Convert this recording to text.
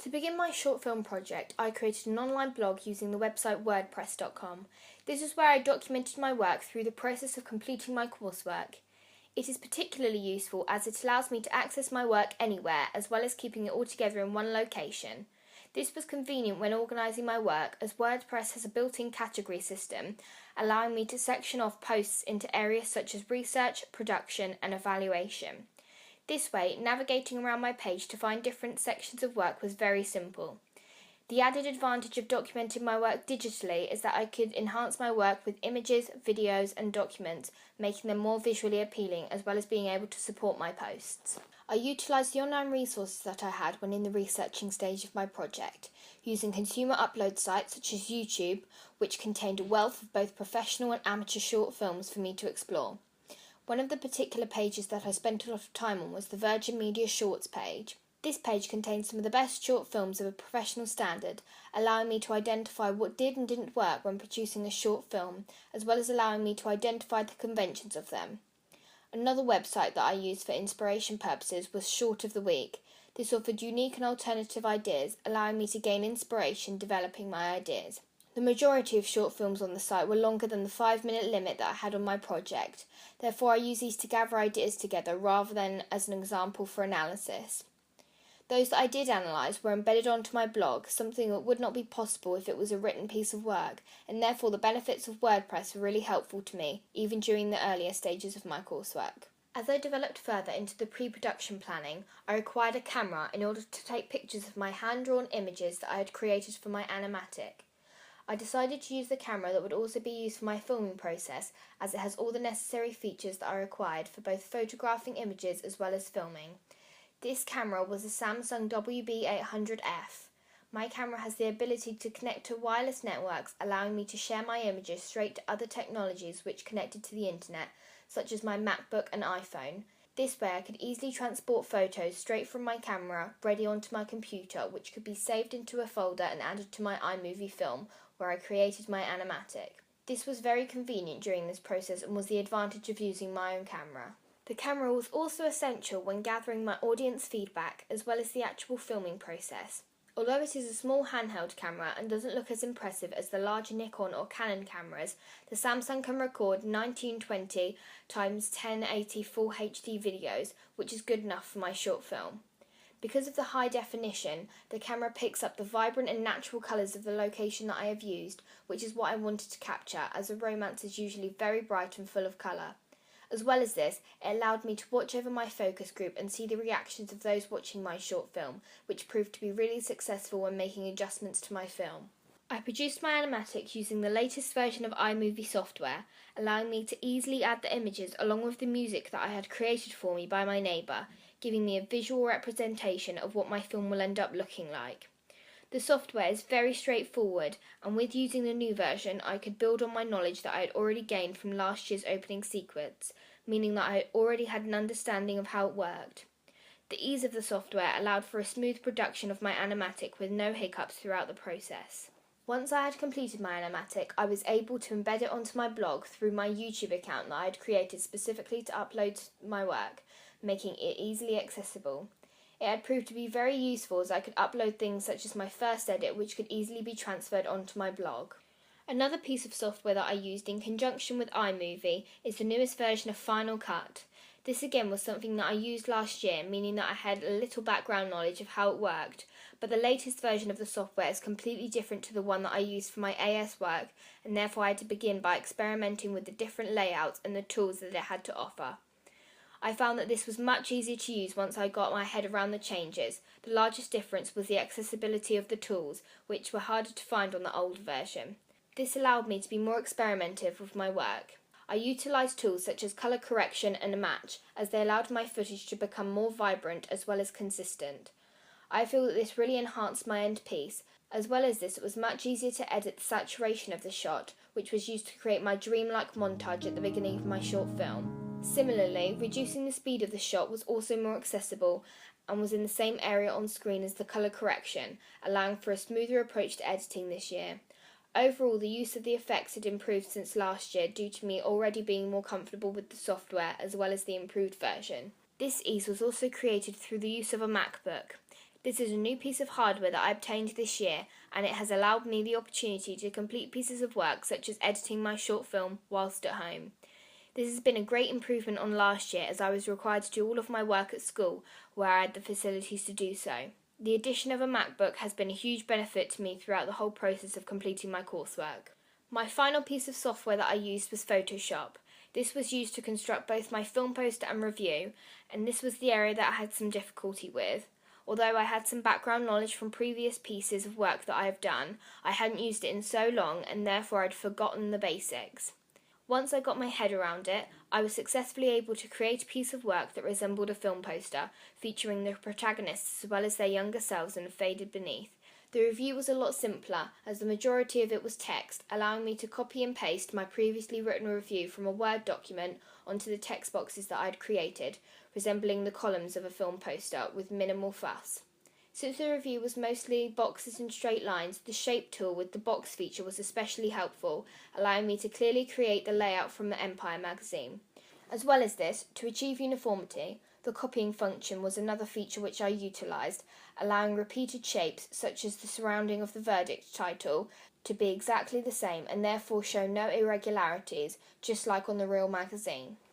To begin my short film project, I created an online blog using the website wordpress.com. This is where I documented my work through the process of completing my coursework. It is particularly useful as it allows me to access my work anywhere, as well as keeping it all together in one location. This was convenient when organising my work, as WordPress has a built-in category system, allowing me to section off posts into areas such as research, production and evaluation. This way, navigating around my page to find different sections of work was very simple. The added advantage of documenting my work digitally is that I could enhance my work with images, videos and documents, making them more visually appealing as well as being able to support my posts. I utilised the online resources that I had when in the researching stage of my project, using consumer upload sites such as YouTube, which contained a wealth of both professional and amateur short films for me to explore. One of the particular pages that I spent a lot of time on was the Virgin Media Shorts page. This page contains some of the best short films of a professional standard, allowing me to identify what did and didn't work when producing a short film, as well as allowing me to identify the conventions of them. Another website that I used for inspiration purposes was Short of the Week. This offered unique and alternative ideas, allowing me to gain inspiration developing my ideas. The majority of short films on the site were longer than the 5-minute limit that I had on my project. Therefore, I use these to gather ideas together rather than as an example for analysis. Those that I did analyse were embedded onto my blog, something that would not be possible if it was a written piece of work, and therefore the benefits of WordPress were really helpful to me, even during the earlier stages of my coursework. As I developed further into the pre-production planning, I required a camera in order to take pictures of my hand-drawn images that I had created for my animatic. I decided to use the camera that would also be used for my filming process, as it has all the necessary features that are required for both photographing images as well as filming. This camera was a Samsung WB800F. My camera has the ability to connect to wireless networks, allowing me to share my images straight to other technologies which connected to the internet, such as my MacBook and iPhone. This way I could easily transport photos straight from my camera, ready onto my computer, which could be saved into a folder and added to my iMovie film, where I created my animatic. This was very convenient during this process and was the advantage of using my own camera. The camera was also essential when gathering my audience feedback as well as the actual filming process. Although it is a small handheld camera and doesn't look as impressive as the larger Nikon or Canon cameras, the Samsung can record 1920 x 1080 Full HD videos, which is good enough for my short film. Because of the high definition, the camera picks up the vibrant and natural colours of the location that I have used, which is what I wanted to capture, as a romance is usually very bright and full of colour. As well as this, it allowed me to watch over my focus group and see the reactions of those watching my short film, which proved to be really successful when making adjustments to my film. I produced my animatic using the latest version of iMovie software, allowing me to easily add the images along with the music that I had created for me by my neighbour, giving me a visual representation of what my film will end up looking like. The software is very straightforward, and with using the new version I could build on my knowledge that I had already gained from last year's opening sequence, meaning that I already had an understanding of how it worked. The ease of the software allowed for a smooth production of my animatic with no hiccups throughout the process. Once I had completed my animatic, I was able to embed it onto my blog through my YouTube account that I had created specifically to upload my work, making it easily accessible. It had proved to be very useful as I could upload things such as my first edit, which could easily be transferred onto my blog. Another piece of software that I used in conjunction with iMovie is the newest version of Final Cut. This again was something that I used last year, meaning that I had a little background knowledge of how it worked, but the latest version of the software is completely different to the one that I used for my AS work, and therefore I had to begin by experimenting with the different layouts and the tools that it had to offer. I found that this was much easier to use once I got my head around the changes. The largest difference was the accessibility of the tools, which were harder to find on the old version. This allowed me to be more experimentative with my work. I utilised tools such as colour correction and match, as they allowed my footage to become more vibrant as well as consistent. I feel that this really enhanced my end piece. As well as this, it was much easier to edit the saturation of the shot, which was used to create my dreamlike montage at the beginning of my short film. Similarly, reducing the speed of the shot was also more accessible and was in the same area on screen as the colour correction, allowing for a smoother approach to editing this year. Overall, the use of the effects had improved since last year due to me already being more comfortable with the software as well as the improved version. This ease was also created through the use of a MacBook. This is a new piece of hardware that I obtained this year, and it has allowed me the opportunity to complete pieces of work such as editing my short film whilst at home. This has been a great improvement on last year, as I was required to do all of my work at school where I had the facilities to do so. The addition of a MacBook has been a huge benefit to me throughout the whole process of completing my coursework. My final piece of software that I used was Photoshop. This was used to construct both my film poster and review, and this was the area that I had some difficulty with. Although I had some background knowledge from previous pieces of work that I have done, I hadn't used it in so long, and therefore I'd forgotten the basics. Once I got my head around it, I was successfully able to create a piece of work that resembled a film poster, featuring the protagonists as well as their younger selves and faded beneath. The review was a lot simpler, as the majority of it was text, allowing me to copy and paste my previously written review from a Word document onto the text boxes that I had created, resembling the columns of a film poster with minimal fuss. Since the review was mostly boxes and straight lines, the shape tool with the box feature was especially helpful, allowing me to clearly create the layout from the Empire magazine. As well as this, to achieve uniformity, the copying function was another feature which I utilised, allowing repeated shapes, such as the surrounding of the verdict title, to be exactly the same and therefore show no irregularities, just like on the real magazine.